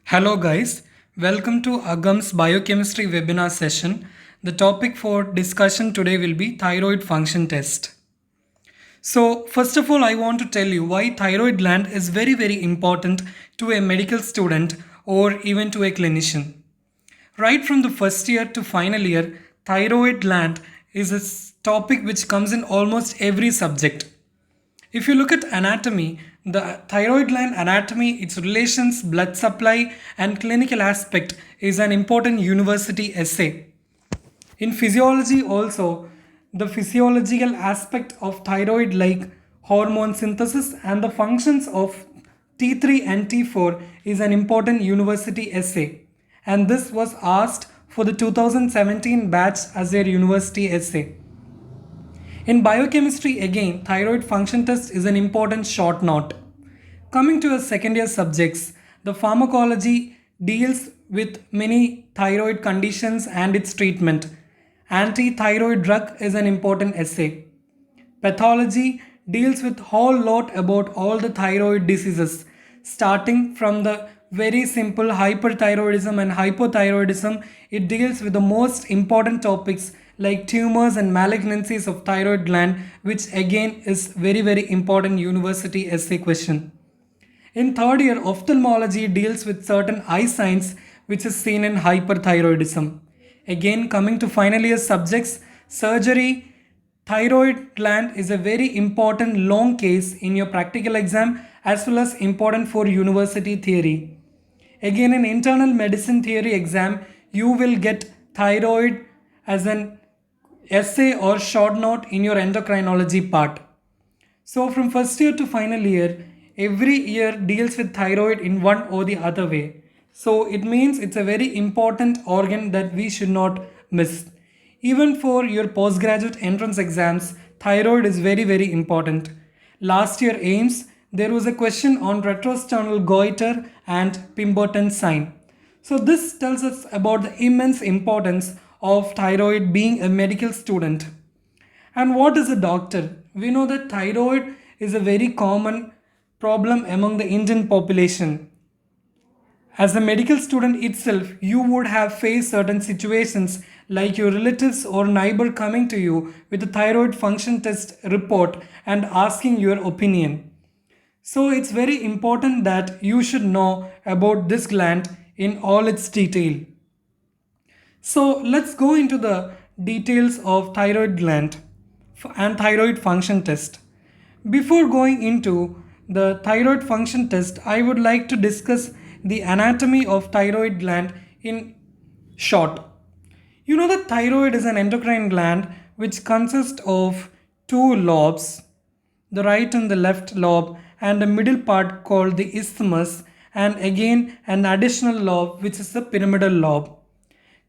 Hello guys, welcome to Agam's biochemistry webinar session. The topic for discussion today will be thyroid function test. So first of all I want to tell you why thyroid gland is very important to a medical student or even to a clinician. Right from the first year to final year, thyroid gland is a topic which comes in almost every subject. If you look at anatomy, the thyroid gland anatomy, its relations, blood supply, and clinical aspect is an important university essay. In physiology, also, the physiological aspect of thyroid, like hormone synthesis and the functions of T3 and T4, is an important university essay. And this was asked for the 2017 batch as their university essay. In biochemistry, again, thyroid function test is an important short note. Coming to our second year subjects, the pharmacology deals with many thyroid conditions and its treatment. Anti-thyroid drug is an important essay. Pathology deals with whole lot about all the thyroid diseases, starting from the very simple hyperthyroidism and hypothyroidism. It deals with the most important topics like tumors and malignancies of thyroid gland, which again is very important university essay question. In third year, ophthalmology deals with certain eye signs which is seen in hyperthyroidism. Again, coming to final year subjects, surgery, thyroid gland is a very important long case in your practical exam as well as important for university theory. Again, in internal medicine theory exam, you will get thyroid as an essay or short note in your endocrinology part. So from first year to final year, every year deals with thyroid in one or the other way. So it means it's a very important organ that we should not miss. Even for your postgraduate entrance exams, thyroid is very important. Last year AIMS, there was a question on retrosternal goiter and Pemberton sign. So this tells us about the immense importance of thyroid being a medical student. And what is a doctor? We know that thyroid is a very common problem among the Indian population. As a medical student itself, you would have faced certain situations like your relatives or neighbor coming to you with a thyroid function test report and asking your opinion. So it's very important that you should know about this gland in all its detail. So let's go into the details of thyroid gland and thyroid function test. Before going into the thyroid function test, I would like to discuss the anatomy of thyroid gland in short. You know that thyroid is an endocrine gland which consists of two lobes, the right and the left lobe, and a middle part called the isthmus, and again an additional lobe which is the pyramidal lobe.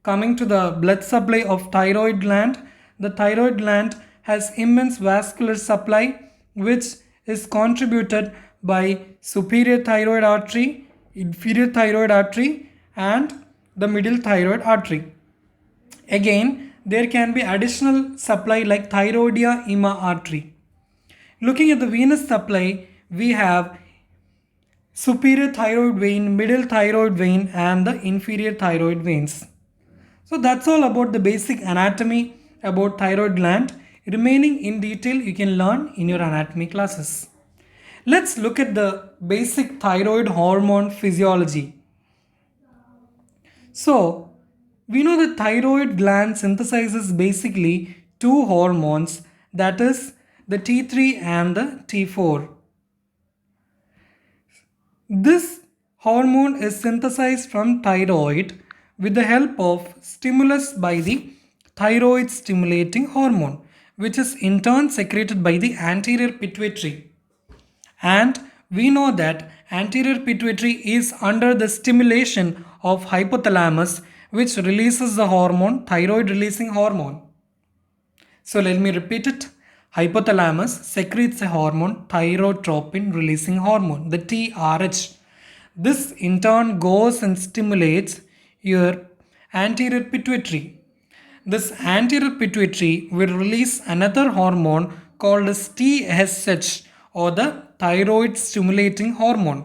Coming to the blood supply of thyroid gland, the thyroid gland has immense vascular supply which is contributed by superior thyroid artery, inferior thyroid artery and the middle thyroid artery. Again, there can be additional supply like thyroidia ima artery. Looking at the venous supply, we have superior thyroid vein, middle thyroid vein and the inferior thyroid veins. So that's all about the basic anatomy about thyroid gland. Remaining in detail you can learn in your anatomy classes. Let's look at the basic thyroid hormone physiology. So we know the thyroid gland synthesizes basically two hormones, that is the T3 and the T4. This hormone is synthesized from thyroid with the help of stimulus by the thyroid stimulating hormone, which is in turn secreted by the anterior pituitary. And we know that anterior pituitary is under the stimulation of hypothalamus, which releases the hormone, thyroid releasing hormone. So let me repeat it. Hypothalamus secretes a hormone, thyrotropin releasing hormone, the TRH. This in turn goes and stimulates your anterior pituitary. This anterior pituitary will release another hormone called as TSH, or the thyroid stimulating hormone.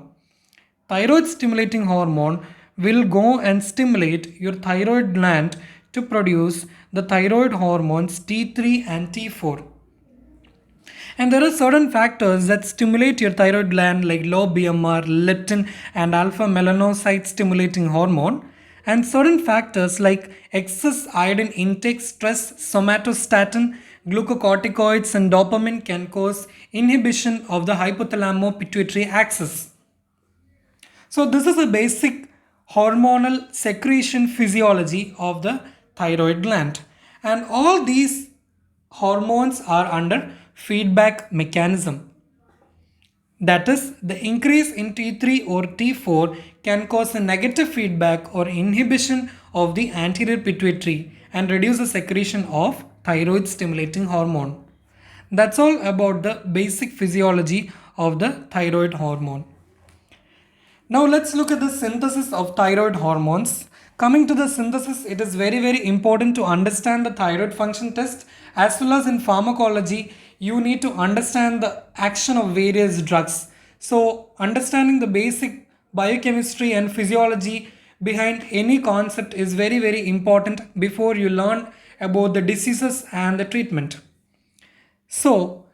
Thyroid stimulating hormone will go and stimulate your thyroid gland to produce the thyroid hormones T3 and T4. And there are certain factors that stimulate your thyroid gland like low BMR, leptin and alpha melanocyte stimulating hormone. And certain factors like excess iodine intake, stress, somatostatin, glucocorticoids and dopamine can cause inhibition of the hypothalamo-pituitary axis. So this is a basic hormonal secretion physiology of the thyroid gland. And all these hormones are under feedback mechanism. That is, the increase in T3 or T4 can cause a negative feedback or inhibition of the anterior pituitary and reduce the secretion of thyroid stimulating hormone. That's all about the basic physiology of the thyroid hormone. Now let's look at the synthesis of thyroid hormones. Coming to the synthesis, it is very important to understand the thyroid function test, as well as in pharmacology, you need to understand the action of various drugs. So understanding the basic biochemistry and physiology behind any concept is very important before you learn about the diseases and the treatment. So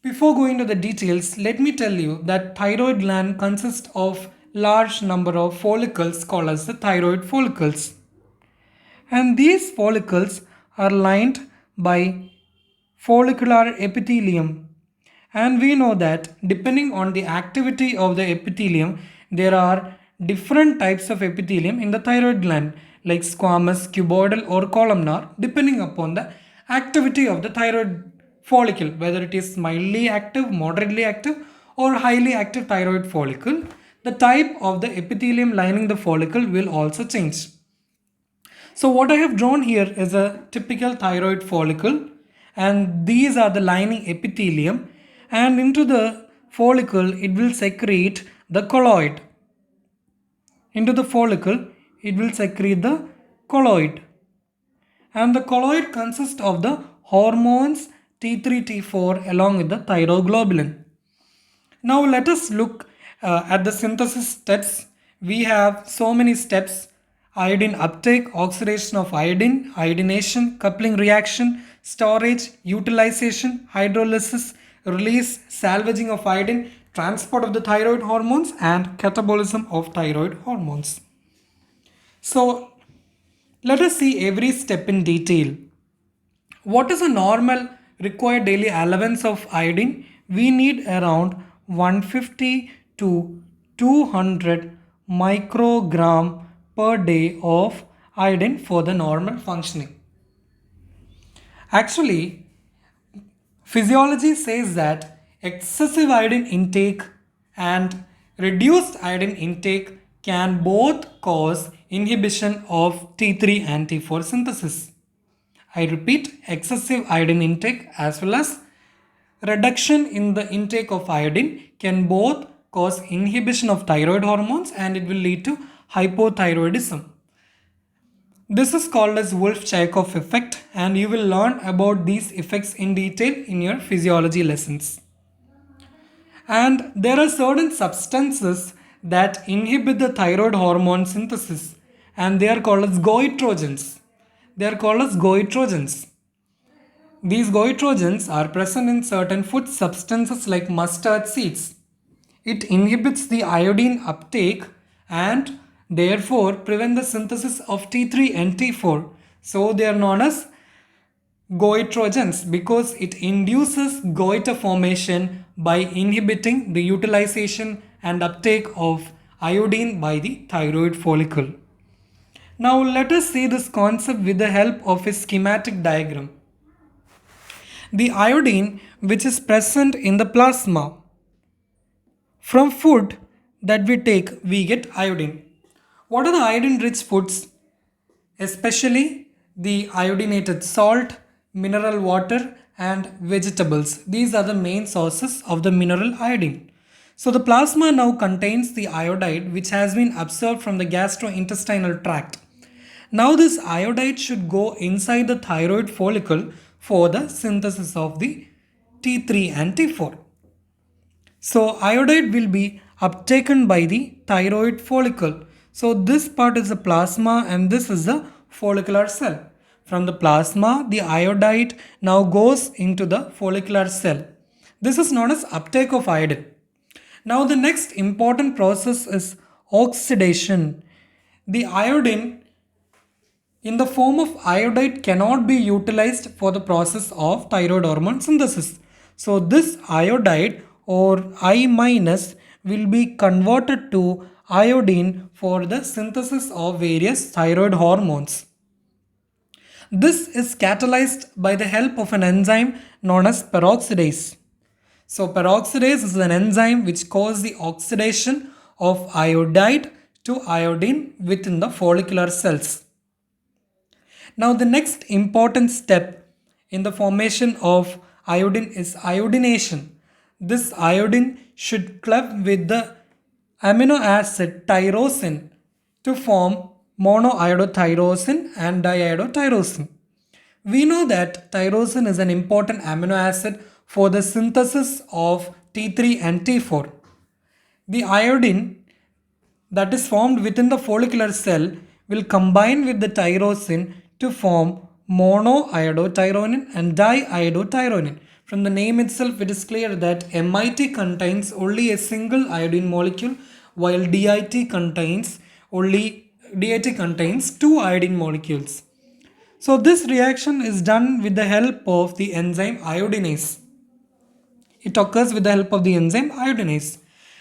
before going to the details, let me tell you that thyroid gland consists of large number of follicles called as the thyroid follicles. And these follicles are lined by follicular epithelium. And we know that depending on the activity of the epithelium, there are different types of epithelium in the thyroid gland like squamous, cuboidal or columnar depending upon the activity of the thyroid follicle, whether it is mildly active, moderately active or highly active thyroid follicle. The type of the epithelium lining the follicle will also change. So what I have drawn here is a typical thyroid follicle, and these are the lining epithelium, and into the follicle it will secrete the colloid. Into the follicle it will secrete the colloid, and the colloid consists of the hormones T3, T4 along with the thyroglobulin. Now let us look at the synthesis steps. We have so many steps: iodine uptake, oxidation of iodine, iodination, coupling reaction, storage, utilization, hydrolysis, release, salvaging of iodine, transport of the thyroid hormones and catabolism of thyroid hormones. So let us see every step in detail. What is a normal required daily allowance of iodine? We need around 150 to 200 microgram per day of iodine for the normal functioning. Actually, physiology says that excessive iodine intake and reduced iodine intake can both cause inhibition of T3 and T4 synthesis. I repeat, excessive iodine intake as well as reduction in the intake of iodine can both cause inhibition of thyroid hormones and it will lead to hypothyroidism. This is called as Wolff-Chaikoff effect, and you will learn about these effects in detail in your physiology lessons. And there are certain substances that inhibit the thyroid hormone synthesis, and they are called as goitrogens. They are called as goitrogens. These goitrogens are present in certain food substances like mustard seeds. It inhibits the iodine uptake and therefore prevent the synthesis of T3 and T4. So they are known as goitrogens because it induces goiter formation by inhibiting the utilization and uptake of iodine by the thyroid follicle. Now let us see this concept with the help of a schematic diagram. The iodine which is present in the plasma. From food that we take, we get iodine. What are the iodine-rich foods? Especially the iodinated salt, mineral water and vegetables. These are the main sources of the mineral iodine. So the plasma now contains the iodide which has been absorbed from the gastrointestinal tract. Now this iodide should go inside the thyroid follicle for the synthesis of the T3 and T4. So iodide will be uptaken by the thyroid follicle. So this part is the plasma and this is the follicular cell. From the plasma, the iodide now goes into the follicular cell. This is known as uptake of iodine. Now the next important process is oxidation. The iodine in the form of iodide cannot be utilized for the process of thyroid hormone synthesis. So this iodide or I minus will be converted to iodine for the synthesis of various thyroid hormones. This is catalyzed by the help of an enzyme known as peroxidase. So peroxidase is an enzyme which causes the oxidation of iodide to iodine within the follicular cells. Now the next important step in the formation of iodine is iodination. This iodine should club with the amino acid tyrosine to form monoiodotyrosine and diiodotyrosine. We know that tyrosine is an important amino acid for the synthesis of T3 and T4. The iodine that is formed within the follicular cell will combine with the tyrosine to form monoiodotyrosine and diiodotyrosine. From the name itself, it is clear that MIT contains only a single iodine molecule, while DIT contains two iodine molecules. So this reaction is done with the help of the enzyme iodinase. It occurs with the help of the enzyme iodinase.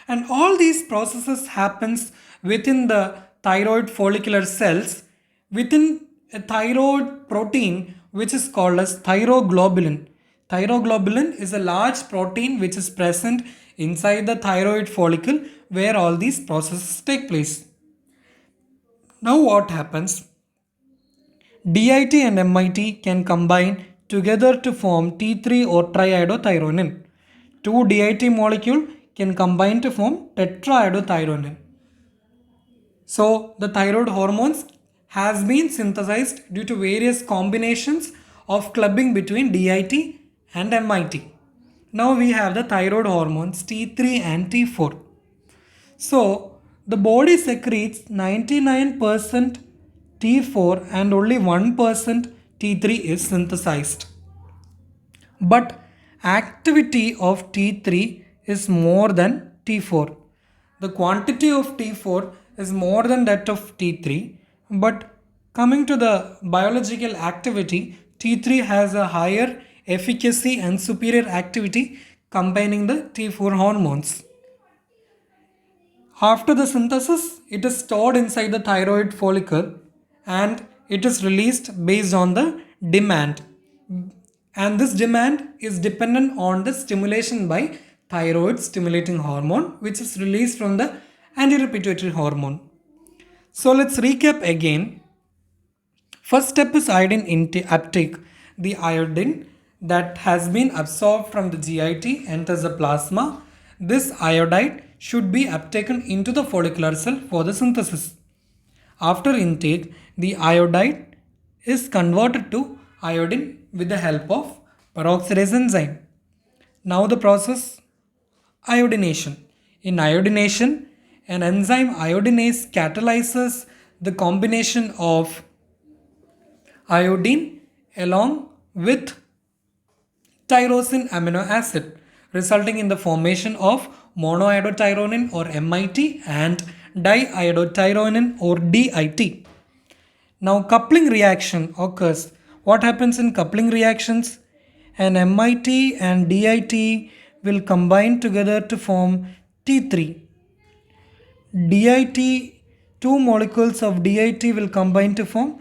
And all these processes happens within the thyroid follicular cells within a thyroid protein which is called as thyroglobulin. Thyroglobulin is a large protein which is present inside the thyroid follicle where all these processes take place. Now what happens? DIT and MIT can combine together to form T3 or triiodothyronine. Two DIT molecule can combine to form tetraiodothyronine. So the thyroid hormones has been synthesized due to various combinations of clubbing between DIT and MIT. Now we have the thyroid hormones T3 and T4. So the body secretes 99% T4 and only 1% T3 is synthesized. But activity of T3 is more than T4. The quantity of T4 is more than that of T3, but coming to the biological activity, T3 has a higher efficacy and superior activity combining the T4 hormones. After the synthesis, it is stored inside the thyroid follicle and it is released based on the demand. And this demand is dependent on the stimulation by thyroid stimulating hormone which is released from the anterior pituitary hormone. So let's recap again. First step is iodine uptake. The iodine that has been absorbed from the GIT enters the plasma. This iodide should be uptaken into the follicular cell for the synthesis. After intake, the iodide is converted to iodine with the help of peroxidase enzyme. Now the process iodination. In iodination, an enzyme iodinase catalyzes the combination of iodine along with tyrosine amino acid, resulting in the formation of monoiodotyrosine or MIT and diiodotyrosine or DIT. Now coupling reaction occurs. What happens in coupling reactions? An MIT and DIT will combine together to form T3. DIT, two molecules of DIT will combine to form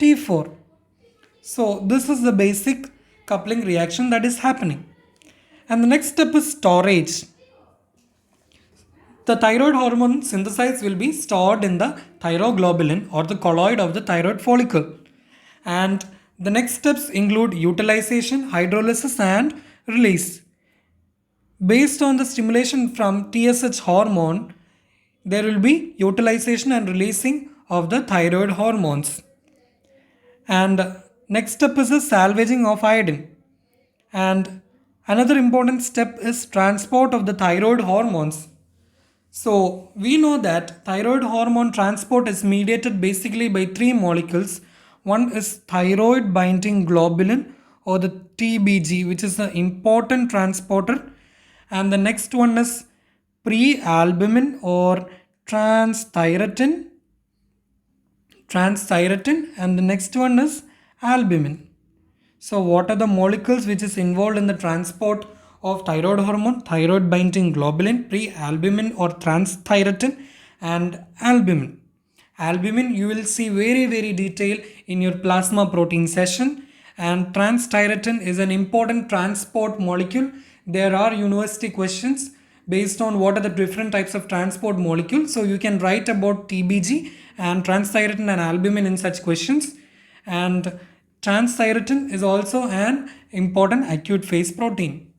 T4. So this is the basic coupling reaction that is happening. And the next step is storage. The thyroid hormone synthesized will be stored in the thyroglobulin or the colloid of the thyroid follicle. And the next steps include utilization, hydrolysis and release. Based on the stimulation from TSH hormone, there will be utilization and releasing of the thyroid hormones. And next step is the salvaging of iodine. And another important step is transport of the thyroid hormones. So we know that thyroid hormone transport is mediated basically by three molecules. One is thyroid binding globulin or the TBG, which is the important transporter, and the next one is prealbumin or transthyretin, and the next one is albumin. So what are the molecules which is involved in the transport of thyroid hormone? Thyroid binding globulin, prealbumin or transthyretin, and albumin. Albumin you will see very detail in your plasma protein session, and transthyretin is an important transport molecule. There are university questions based on what are the different types of transport molecules. So you can write about TBG and transthyretin and albumin in such questions. And transthyretin is also an important acute phase protein.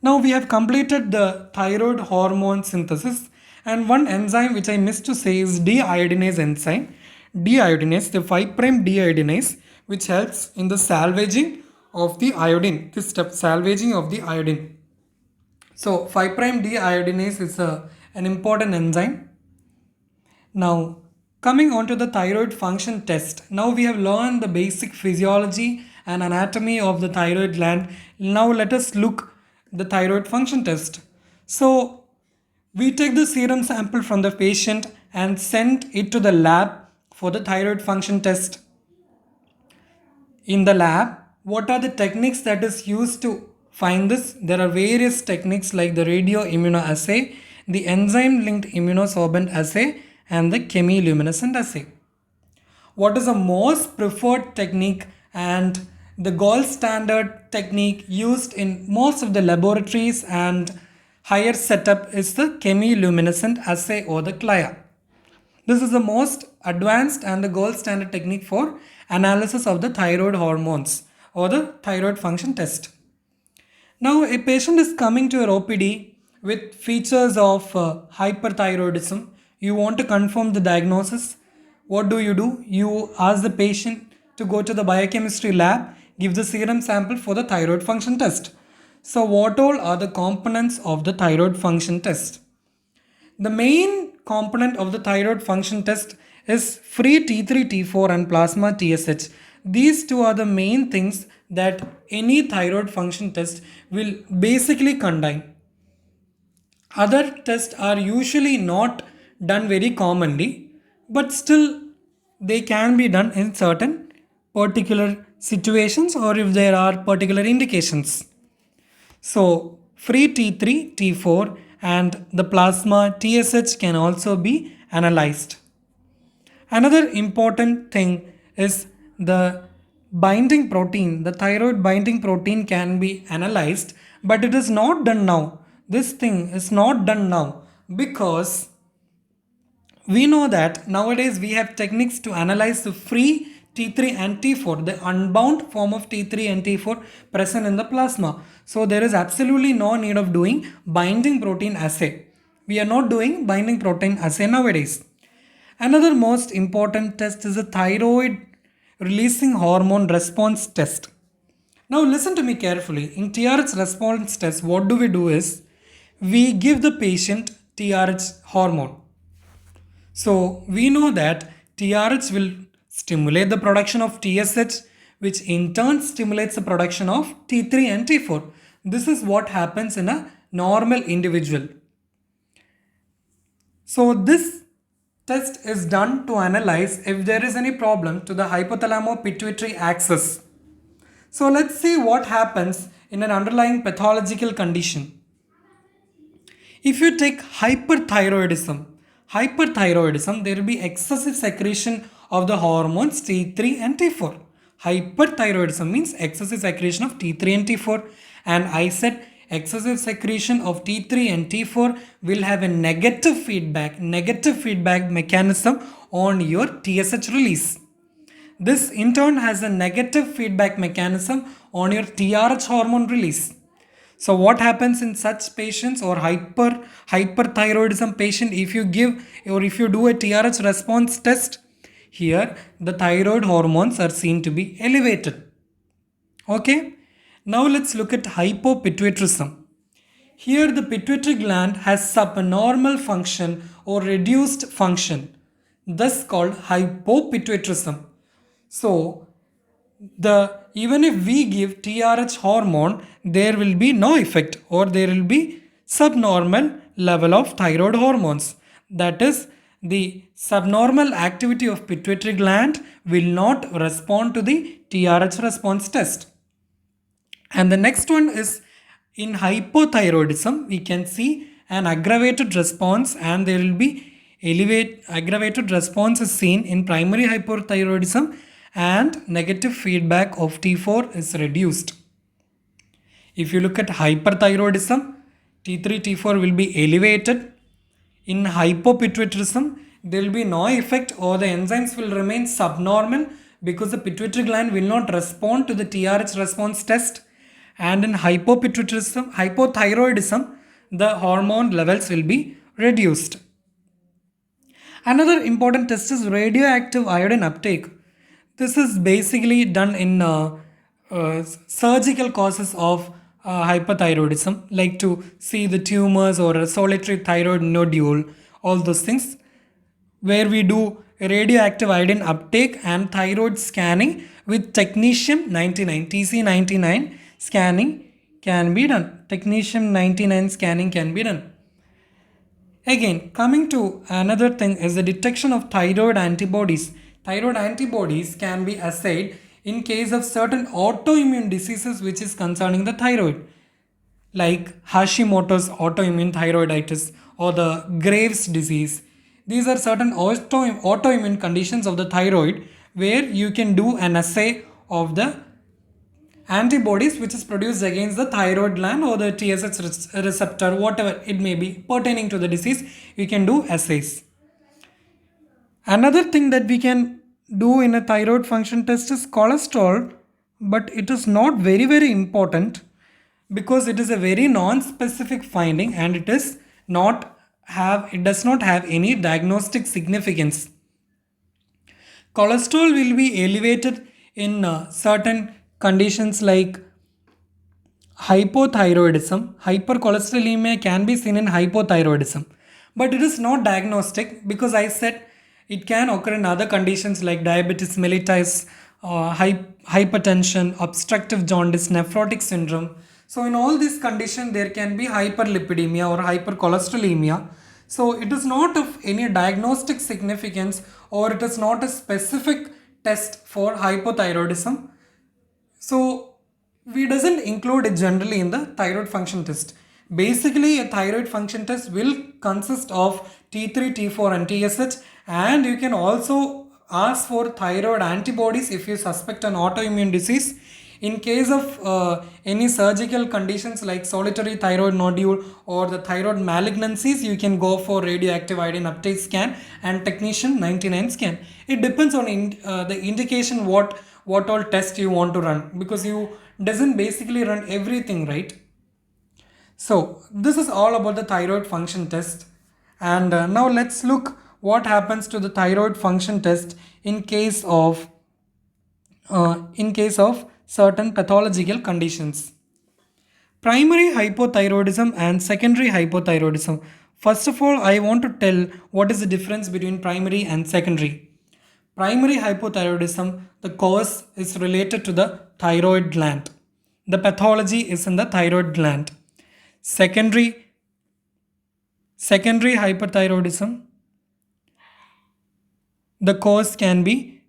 Now we have completed the thyroid hormone synthesis, and one enzyme which I missed to say is deiodinase enzyme. Deiodinase, the 5' deiodinase, which helps in the salvaging of the iodine. This step, salvaging of the iodine. So 5' deiodinase is an important enzyme. Now, coming on to the thyroid function test. Now we have learned the basic physiology and anatomy of the thyroid gland. Now let us look the thyroid function test. So we take the serum sample from the patient and send it to the lab for the thyroid function test. In the lab, what are the techniques that is used to find this? There are various techniques like the radioimmunoassay, the enzyme linked immunosorbent assay, and the chemiluminescent assay. What is the most preferred technique and the gold standard technique used in most of the laboratories and higher setup is the chemiluminescent assay or the CLIA. This is the most advanced and the gold standard technique for analysis of the thyroid hormones or the thyroid function test. Now, a patient is coming to your OPD with features of hyperthyroidism. You want to confirm the diagnosis. What do? You ask the patient to go to the biochemistry lab, give the serum sample for the thyroid function test. So, what all are the components of the thyroid function test? The main component of the thyroid function test is free T3, T4 and plasma TSH. These two are the main things that any thyroid function test will basically contain. Other tests are usually not done very commonly, but still they can be done in certain particular situations or if there are particular indications. So free T3, T4 and the plasma TSH can also be analyzed. Another important thing is the binding protein. The thyroid binding protein can be analyzed, but it is not done now. This thing is not done now because we know that nowadays we have techniques to analyze the free T3 and T4, the unbound form of T3 and T4 present in the plasma. So there is absolutely no need of doing binding protein assay. We are not doing binding protein assay nowadays. Another most important test is a thyroid releasing hormone response test. Now listen to me carefully. In TRH response test, what do we do is we give the patient TRH hormone. So we know that TRH will stimulate the production of TSH, which in turn stimulates the production of T3 and T4. This is what happens in a normal individual. So this test is done to analyze if there is any problem to the hypothalamo-pituitary axis. So let's see what happens in an underlying pathological condition. If you take hyperthyroidism, there will be excessive secretion of the hormones T3 and T4. Hyperthyroidism means excessive secretion of T3 and T4, and I said excessive secretion of T3 and T4 will have a negative feedback mechanism on your TSH release. This in turn has a negative feedback mechanism on your TRH hormone release. So what happens in such patients or hyperthyroidism patient, if you give or if you do a TRH response test, here the thyroid hormones are seen to be elevated. Okay, now let's look at hypopituitarism. Here the pituitary gland has subnormal function or reduced function, thus called hypopituitarism. So the even if we give TRH hormone, there will be no effect or there will be subnormal level of thyroid hormones. That is, the subnormal activity of pituitary gland will not respond to the TRH response test. And the next one is in hypothyroidism, we can see an aggravated response, and there will be aggravated response is seen in primary hypothyroidism, and negative feedback of T4 is reduced. If you look at hyperthyroidism, T3, T4 will be elevated. In hypopituitarism, there will be no effect or the enzymes will remain subnormal because the pituitary gland will not respond to the TRH response test. And in hypothyroidism, the hormone levels will be reduced. Another important test is radioactive iodine uptake. This is basically done in surgical causes of hypothyroidism, like to see the tumors or a solitary thyroid nodule, all those things, where we do radioactive iodine uptake and thyroid scanning with technetium 99, TC99 scanning can be done. Technetium 99 scanning can be done. Again, coming to another thing is the detection of thyroid antibodies. Thyroid antibodies can be assayed in case of certain autoimmune diseases which is concerning the thyroid, like Hashimoto's autoimmune thyroiditis or the Graves' disease. These are certain autoimmune conditions of the thyroid where you can do an assay of the antibodies which is produced against the thyroid gland or the TSH receptor, whatever it may be pertaining to the disease, you can do assays. Another thing that we can do in a thyroid function test is cholesterol, but it is not very important because it is a very non-specific finding and it does not have any diagnostic significance. Cholesterol will be elevated in certain conditions like hypothyroidism. Hypercholesterolemia can be seen in hypothyroidism, but it is not diagnostic because I said it can occur in other conditions like diabetes mellitus, hypertension, obstructive jaundice, nephrotic syndrome. So in all these conditions there can be hyperlipidemia or hypercholesterolemia. So it is not of any diagnostic significance or it is not a specific test for hypothyroidism. So we doesn't include it generally in the thyroid function test. Basically, a thyroid function test will consist of T3, T4 and TSH, and you can also ask for thyroid antibodies if you suspect an autoimmune disease. In case of any surgical conditions like solitary thyroid nodule or the thyroid malignancies, you can go for radioactive iodine uptake scan and technetium 99 scan. It depends on the indication what all test you want to run, because you doesn't basically run everything, right? So this is all about the thyroid function test. And now let's look what happens to the thyroid function test in case of certain pathological conditions. Primary hypothyroidism and secondary hypothyroidism. First of all, I want to tell what is the difference between primary and secondary. Primary hypothyroidism, the cause is related to the thyroid gland. The pathology is in the thyroid gland. Secondary hyperthyroidism, the cause can be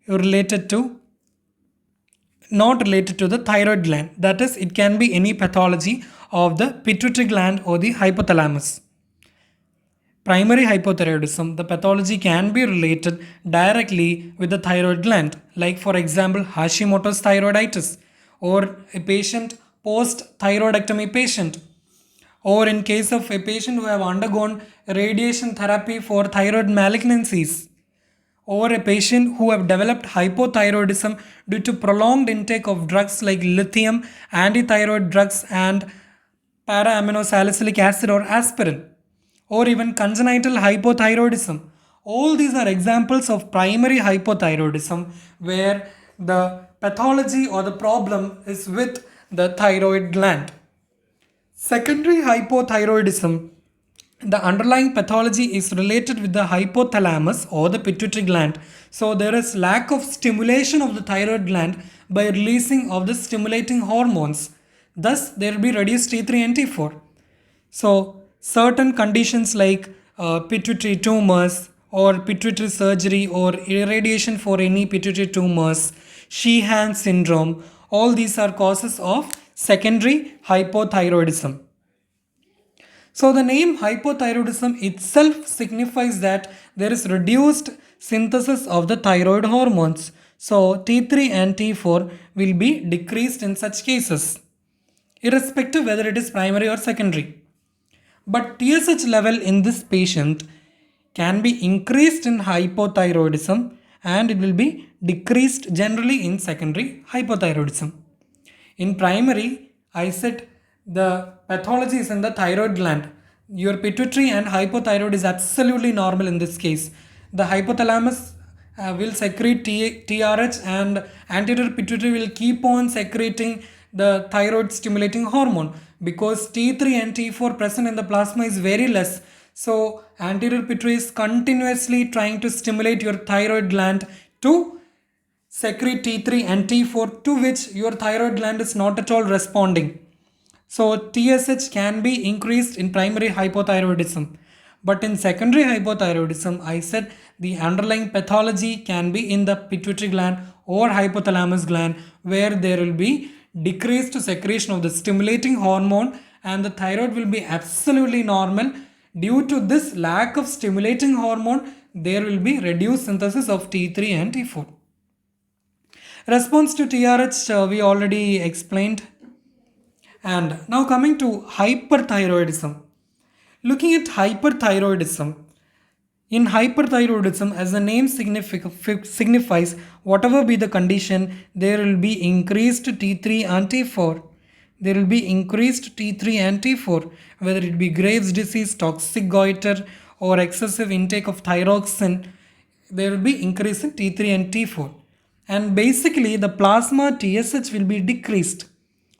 not related to the thyroid gland. That is, it can be any pathology of the pituitary gland or the hypothalamus. Primary hypothyroidism, the pathology can be related directly with the thyroid gland, like for example Hashimoto's thyroiditis, or a patient post-thyroidectomy patient, or in case of a patient who have undergone radiation therapy for thyroid malignancies, or a patient who have developed hypothyroidism due to prolonged intake of drugs like lithium, antithyroid drugs and para-aminosalicylic acid or aspirin, or even congenital hypothyroidism. All these are examples of primary hypothyroidism where the pathology or the problem is with the thyroid gland. Secondary hypothyroidism. The underlying pathology is related with the hypothalamus or the pituitary gland. So there is lack of stimulation of the thyroid gland by releasing of the stimulating hormones. Thus, there will be reduced T3 and T4. So certain conditions like pituitary tumors or pituitary surgery or irradiation for any pituitary tumors, Sheehan syndrome, all these are causes of secondary hypothyroidism. So the name hypothyroidism itself signifies that there is reduced synthesis of the thyroid hormones. So T3 and T4 will be decreased in such cases, irrespective whether it is primary or secondary. But TSH level in this patient can be increased in hypothyroidism and it will be decreased generally in secondary hypothyroidism. In primary, I said the pathology is in the thyroid gland. Your pituitary and hypothyroid is absolutely normal in this case. The hypothalamus will secrete TRH and anterior pituitary will keep on secreting the thyroid stimulating hormone because T3 and T4 present in the plasma is very less. So anterior pituitary is continuously trying to stimulate your thyroid gland to secrete T3 and T4 to which your thyroid gland is not at all responding. So TSH can be increased in primary hypothyroidism. But in secondary hypothyroidism, I said the underlying pathology can be in the pituitary gland or hypothalamus gland where there will be decreased secretion of the stimulating hormone and the thyroid will be absolutely normal. Due to this lack of stimulating hormone, there will be reduced synthesis of T3 and T4. Response to TRH we already explained. And now coming to hyperthyroidism. Looking at hyperthyroidism, in hyperthyroidism, as the name signifies, whatever be the condition, there will be increased T3 and T4. There will be increased T3 and T4, whether it be Graves' disease, toxic goiter, or excessive intake of thyroxine, there will be increase in T3 and T4. And basically, the plasma TSH will be decreased.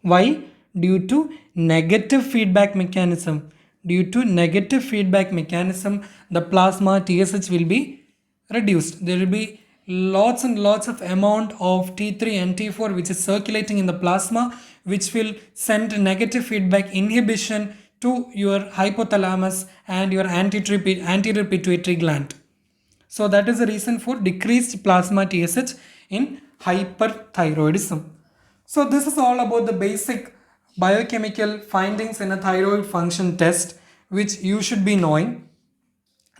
Why? Due to negative feedback mechanism. Due to negative feedback mechanism, the plasma TSH will be reduced. There will be lots and lots of amount of T3 and T4 which is circulating in the plasma, which will send negative feedback inhibition to your hypothalamus and your anterior pituitary gland. So that is the reason for decreased plasma TSH in hyperthyroidism. So this is all about the basic biochemical findings in a thyroid function test which you should be knowing.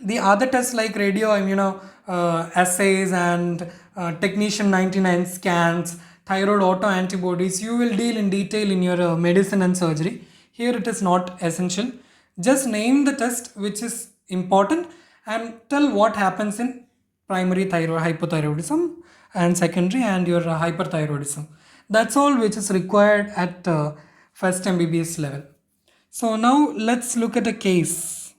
The other tests like radio assays and technetium 99 scans, thyroid autoantibodies, you will deal in detail in your medicine and surgery. Here it is not essential. Just name the test which is important and tell what happens in primary thyroid hypothyroidism and secondary and your hyperthyroidism. That's all which is required at first MBBS level. So now let's look at a case.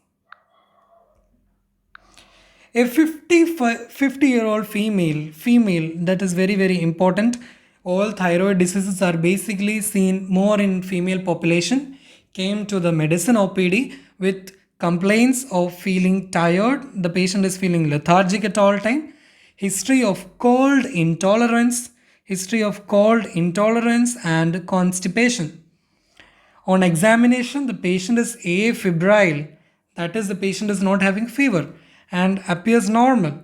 A 50-year-old female, that is very, very important. All thyroid diseases are basically seen more in female population. Came to the medicine OPD with complaints of feeling tired. The patient is feeling lethargic at all time. History of cold intolerance and constipation. On examination, the patient is afebrile, that is, the patient is not having fever and appears normal.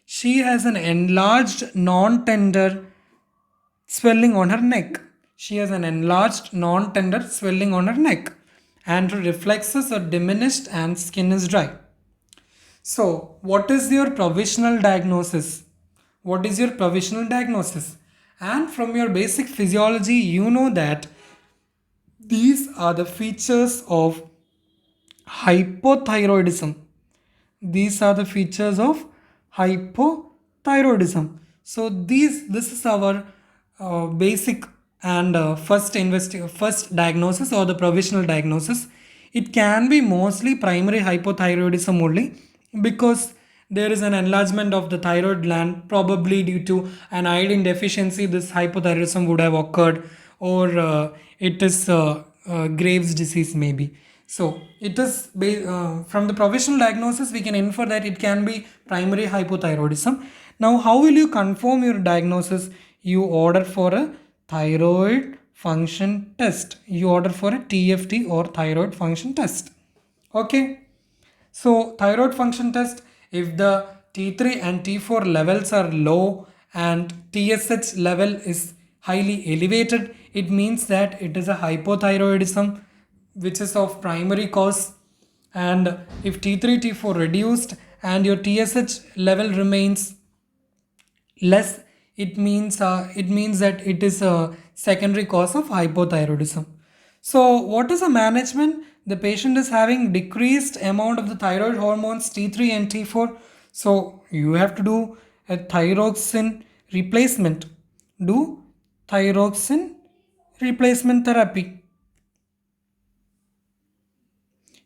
She has an enlarged non-tender swelling on her neck. And her reflexes are diminished and skin is dry. So, what is your provisional diagnosis? And from your basic physiology, you know that these are the features of hypothyroidism. So this is our basic and first diagnosis or the provisional diagnosis. It can be mostly primary hypothyroidism only because there is an enlargement of the thyroid gland, probably due to an iodine deficiency. This hypothyroidism would have occurred, or it is Graves' disease maybe. So it is from the provisional diagnosis we can infer that it can be primary hypothyroidism. Now how will you confirm your diagnosis? You order for a thyroid function test. You order for a TFT or thyroid function test. Okay. So thyroid function test, if the T3 and T4 levels are low and TSH level is highly elevated, it means that it is a hypothyroidism which is of primary cause. And if T3 T4 reduced and your TSH level remains less, it means that it is a secondary cause of hypothyroidism. So what is the management? The patient is having decreased amount of the thyroid hormones T3 and T4, so you have to do a thyroxine replacement. Do thyroxine replacement therapy.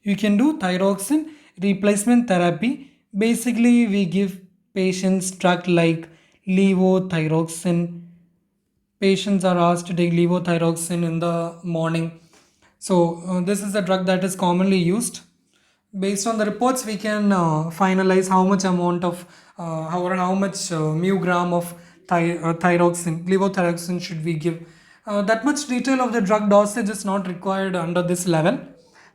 You can do thyroxine replacement therapy. Basically, we give patients drug like levothyroxine. Patients are asked to take levothyroxine in the morning. So this is a drug that is commonly used. Based on the reports, we can finalize how much amount of how much mu gram of thyroxine, levothyroxine should we give. That much detail of the drug dosage is not required under this level.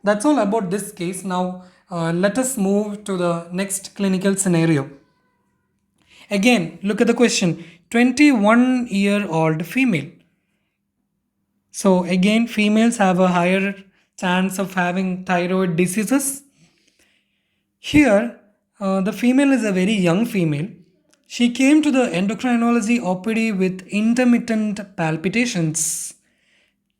That's all about this case. Now let us move to the next clinical scenario. Again, look at the question. 21-year-old female. So again, females have a higher chance of having thyroid diseases. Here, the female is a very young female. She came to the endocrinology OPD with intermittent palpitations,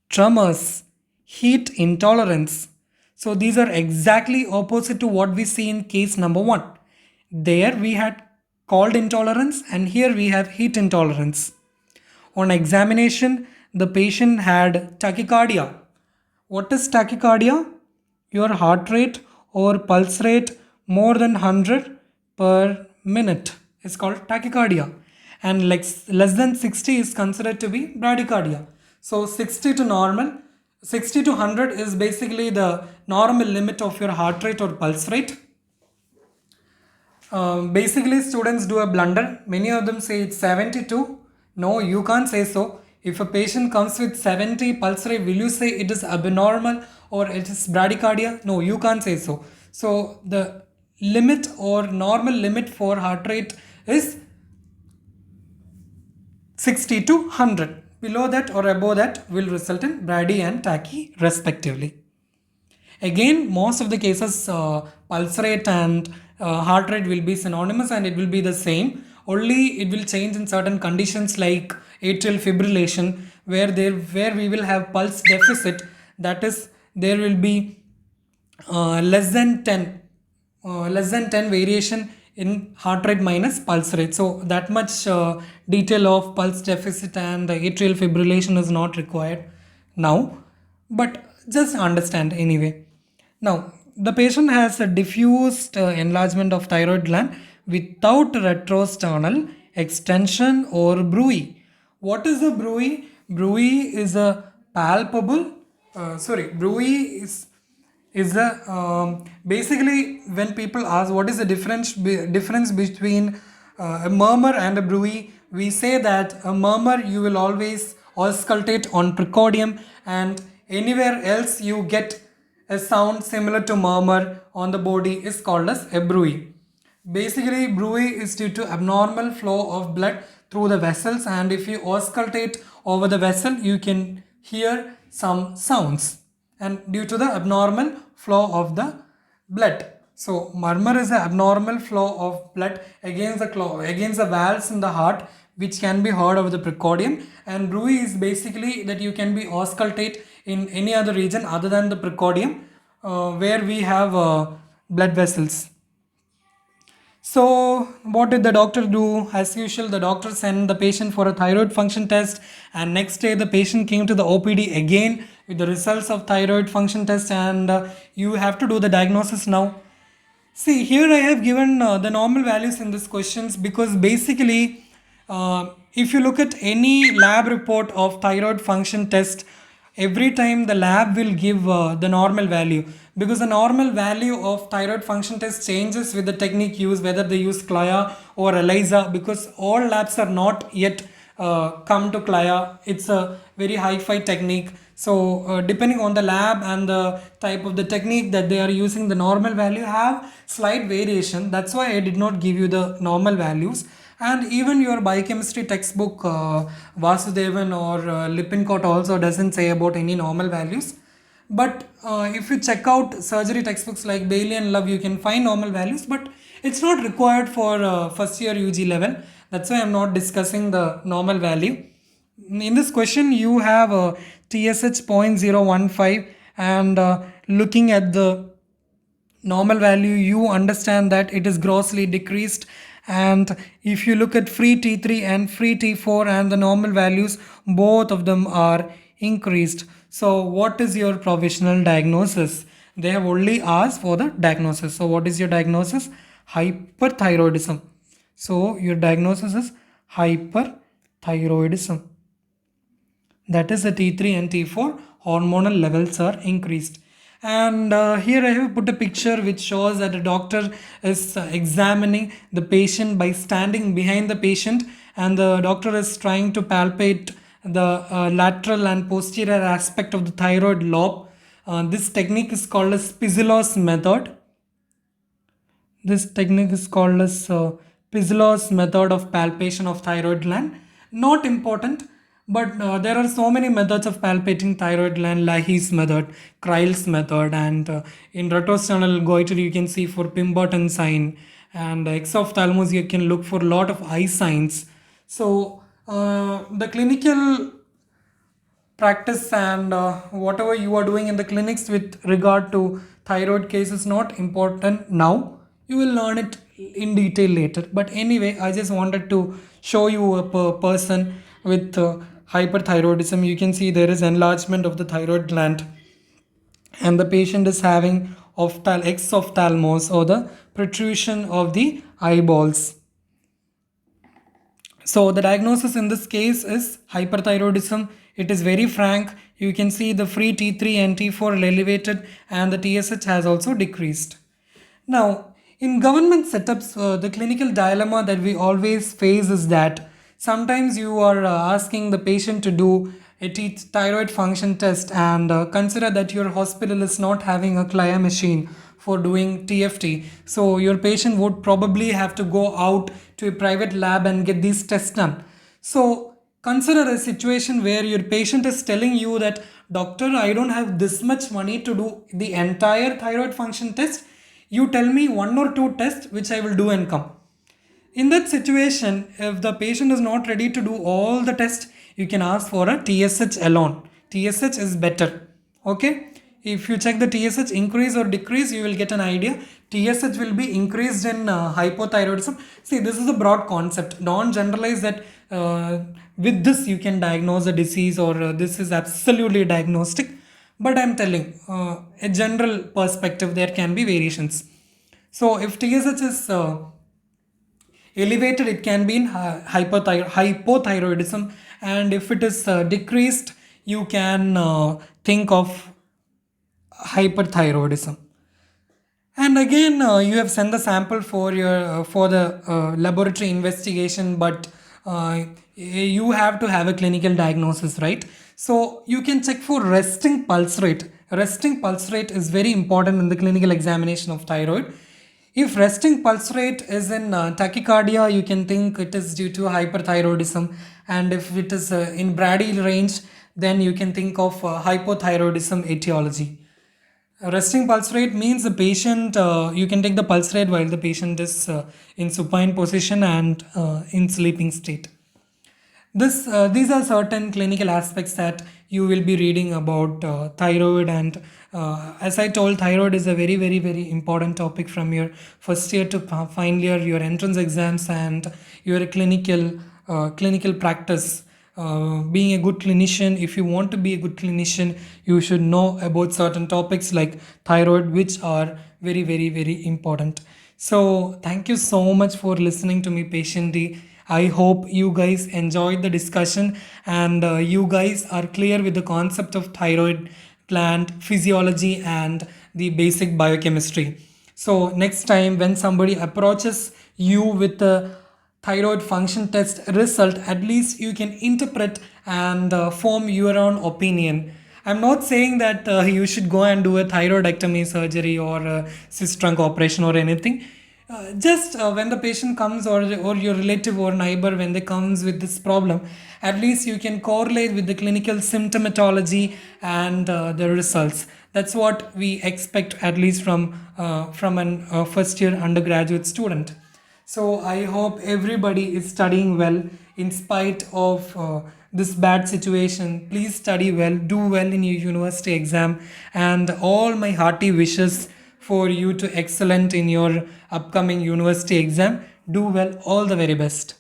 tremors, heat intolerance. So these are exactly opposite to what we see in case number 1. There we had cold intolerance and here we have heat intolerance. On examination, the patient had tachycardia. What is tachycardia? Your heart rate or pulse rate more than 100 per minute is called tachycardia, and less than 60 is considered to be bradycardia. So 60 to 100 is basically the normal limit of your heart rate or pulse rate. Basically, students do a blunder. Many of them say it's 72. No, you can't say so. If a patient comes with 70 pulse rate, will you say it is abnormal or it is bradycardia? No, you can't say so. So the limit or normal limit for heart rate is 60 to 100. Below that or above that will result in brady and tachy respectively. Again, most of the cases, pulse rate and heart rate will be synonymous and it will be the same. Only it will change in certain conditions like atrial fibrillation, where we will have pulse deficit. That is, there will be less than 10 variation in heart rate minus pulse rate. So that much detail of pulse deficit and atrial fibrillation is not required now, but just understand anyway. Now, the patient has a diffused enlargement of thyroid gland without retrosternal extension or bruit. What is a bruit? Bruit is a palpable, bruit is the basically when people ask what is the difference between a murmur and a bruit, we say that a murmur you will always auscultate on precordium, and anywhere else you get a sound similar to murmur on the body is called as a bruit. Basically, bruit is due to abnormal flow of blood through the vessels, and if you auscultate over the vessel, you can hear some sounds, and due to the abnormal flow of the blood. So murmur is an abnormal flow of blood against the valves in the heart, which can be heard over the precordium, and bruit is basically that you can be auscultate in any other region other than the precordium, where we have blood vessels. So what did the doctor do? As usual, the doctor sent the patient for a thyroid function test, and next day the patient came to the OPD again with the results of thyroid function test, and you have to do the diagnosis now. See, here I have given the normal values in these questions because basically if you look at any lab report of thyroid function test, every time the lab will give the normal value, because the normal value of thyroid function test changes with the technique used, whether they use CLIA or ELISA, because all labs are not yet come to CLIA. It's a very hi-fi technique. So depending on the lab and the type of the technique that they are using, the normal value have slight variation. That's why I did not give you the normal values. And even your biochemistry textbook, Vasudevan or Lippincott also doesn't say about any normal values. But if you check out surgery textbooks like Bailey and Love, you can find normal values, but it's not required for first year UG level. That's why I'm not discussing the normal value. In this question, you have a TSH 0.015, and looking at the normal value, you understand that it is grossly decreased. And if you look at free T3 and free T4 and the normal values, both of them are increased. So what is your provisional diagnosis? They have only asked for the diagnosis. So what is your diagnosis? Hyperthyroidism. So your diagnosis is hyperthyroidism. That is the T3 and T4 hormonal levels are increased. And here I have put a picture which shows that a doctor is examining the patient by standing behind the patient, and the doctor is trying to palpate the lateral and posterior aspect of the thyroid lobe. This technique is called as Pizillos method. This technique is called as Pizillos method of palpation of thyroid gland. Not important, but there are so many methods of palpating thyroid gland: Lahey's method, Kreil's method, and in retrosternal goiter you can see for Pemberton sign, and exophthalmos you can look for a lot of eye signs. So the clinical practice and whatever you are doing in the clinics with regard to thyroid case is not important now. You will learn it in detail later. But anyway, I just wanted to show you a person with hyperthyroidism. You can see there is enlargement of the thyroid gland, and the patient is having exophthalmos, or the protrusion of the eyeballs. So the diagnosis in this case is hyperthyroidism. It is very frank. You can see the free T3 and T4 are elevated, and the TSH has also decreased. Now, in government setups, the clinical dilemma that we always face is that sometimes you are asking the patient to do a thyroid function test, and consider that your hospital is not having a CLIA machine for doing TFT. So your patient would probably have to go out to a private lab and get these tests done. So consider a situation where your patient is telling you that, doctor, I don't have this much money to do the entire thyroid function test. You tell me one or two tests which I will do and come. In that situation, if the patient is not ready to do all the tests, you can ask for a TSH alone. TSH is better. Okay. If you check the TSH increase or decrease, you will get an idea. TSH will be increased in hypothyroidism. See, this is a broad concept. Don't generalize that with this you can diagnose a disease, or this is absolutely diagnostic. But I'm telling a general perspective, there can be variations. So if TSH is elevated, it can be in hypothyroidism, and if it is decreased, you can think of hyperthyroidism. And again, you have sent the sample for your for the laboratory investigation, but you have to have a clinical diagnosis, right? So you can check for resting pulse rate. Resting pulse rate is very important in the clinical examination of thyroid. If resting pulse rate is in tachycardia, you can think it is due to hyperthyroidism, and if it is in Brady range, then you can think of hypothyroidism etiology. Resting pulse rate means the patient, you can take the pulse rate while the patient is in supine position and in sleeping state. These are certain clinical aspects that you will be reading about thyroid, and as I told, thyroid is a very, very, very important topic from your first year to final year, your entrance exams, and your clinical practice. Being a good clinician, if you want to be a good clinician, you should know about certain topics like thyroid, which are very, very, very important. So thank you so much for listening to me patiently. I hope you guys enjoyed the discussion and you guys are clear with the concept of thyroid gland physiology and the basic biochemistry. So next time when somebody approaches you with the thyroid function test result, at least you can interpret and form your own opinion. I'm not saying that you should go and do a thyroidectomy surgery or a cyst trunk operation or anything. Just when the patient comes, or your relative or neighbor when they comes with this problem, at least you can correlate with the clinical symptomatology and the results. That's what we expect, at least from an first year undergraduate student. So I hope everybody is studying well in spite of this bad situation. Please study well, do well in your university exam, and all my hearty wishes for you to excellent in your upcoming university exam. Do well, all the very best.